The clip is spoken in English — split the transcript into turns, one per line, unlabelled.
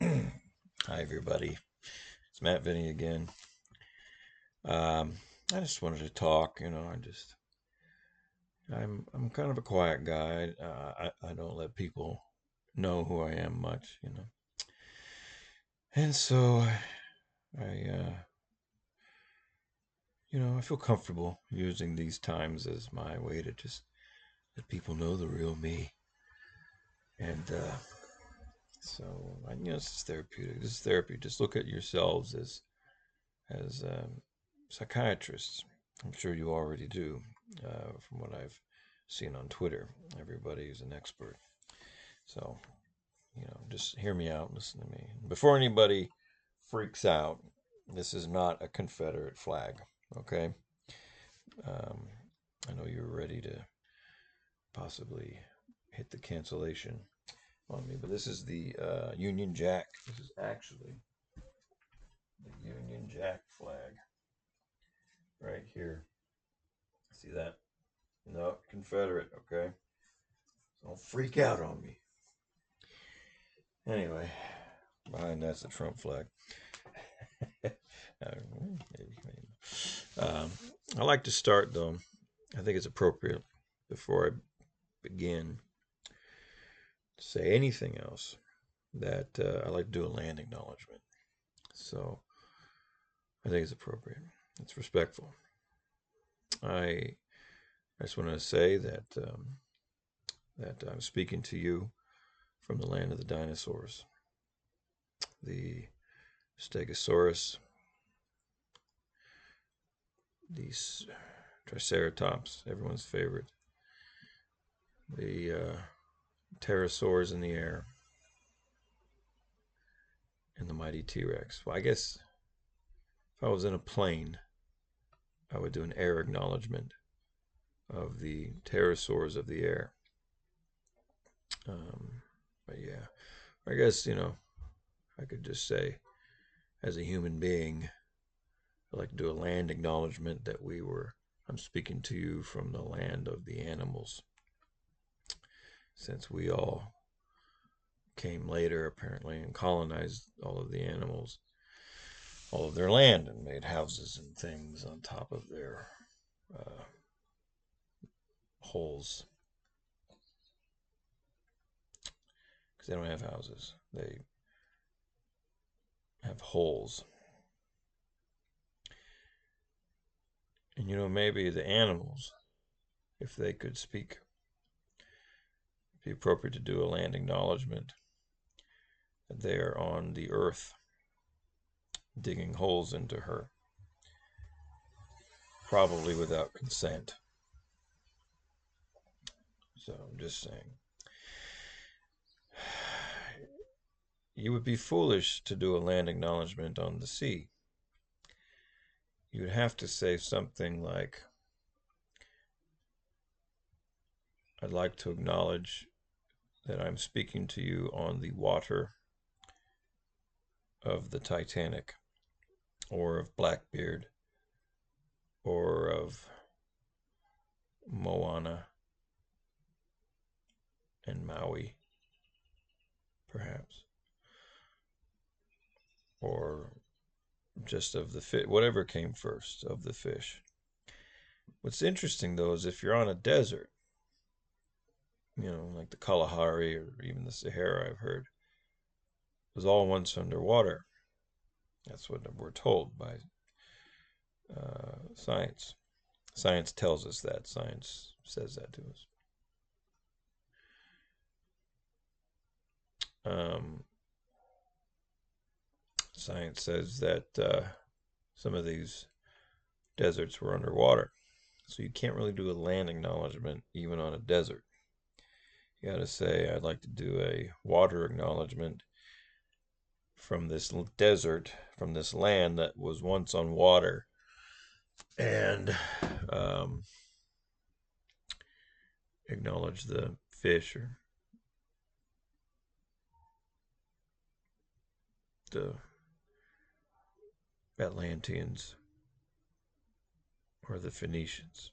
Hi everybody, it's Matt Vinny again. Um, I just wanted to talk. I'm kind of a quiet guy. I don't let people know who I am much. And so I feel comfortable using these times as my way to just let people know the real me. And it's just therapeutic. This is therapy. Just look at yourselves as psychiatrists. I'm sure you already do, from what I've seen on Twitter. Everybody is an expert. So, just hear me out, listen to me. Before anybody freaks out, this is not a Confederate flag, okay? Um, I know you're ready to possibly hit the cancellation on me, but this is the Union Jack. This is actually the Union Jack flag right here. See that? No, Confederate, okay? So don't freak out on me. Anyway, behind that's the Trump flag. Maybe. I like to start, though. I think it's appropriate before I begin to say anything else that I like to do a land acknowledgement. So I think it's appropriate. It's respectful. I just want to say that I'm speaking to you from the land of the dinosaurs, the Stegosaurus, these Triceratops, everyone's favorite, the pterosaurs in the air, and the mighty T-Rex. Well, I guess if I was in a plane, I would do an air acknowledgement of the pterosaurs of the air. But yeah, I guess, I could just say, as a human being, I'd like to do a land acknowledgement that I'm speaking to you from the land of the animals, since we all came later, apparently, and colonized all of the animals, all of their land, and made houses and things on top of their uh, holes, because they don't have houses. They have holes. And maybe the animals, if they could speak, it'd be appropriate to do a land acknowledgement that they are on the earth, digging holes into her, probably without consent. So I'm just saying. You would be foolish to do a land acknowledgement on the sea. You'd have to say something like, I'd like to acknowledge that I'm speaking to you on the water of the Titanic, or of Blackbeard, or of Moana and Maui, perhaps, or just of the fish, whatever came first of the fish. What's interesting, though, is if you're on a desert, like the Kalahari or even the Sahara, I've heard, was all once underwater. That's what we're told by science. Science tells us that. Science says that to us. Um, Science says that some of these deserts were underwater. So you can't really do a land acknowledgement even on a desert. You got to say, I'd like to do a water acknowledgement from this desert, from this land that was once on water, and um, acknowledge the fish or the Atlanteans or the Phoenicians.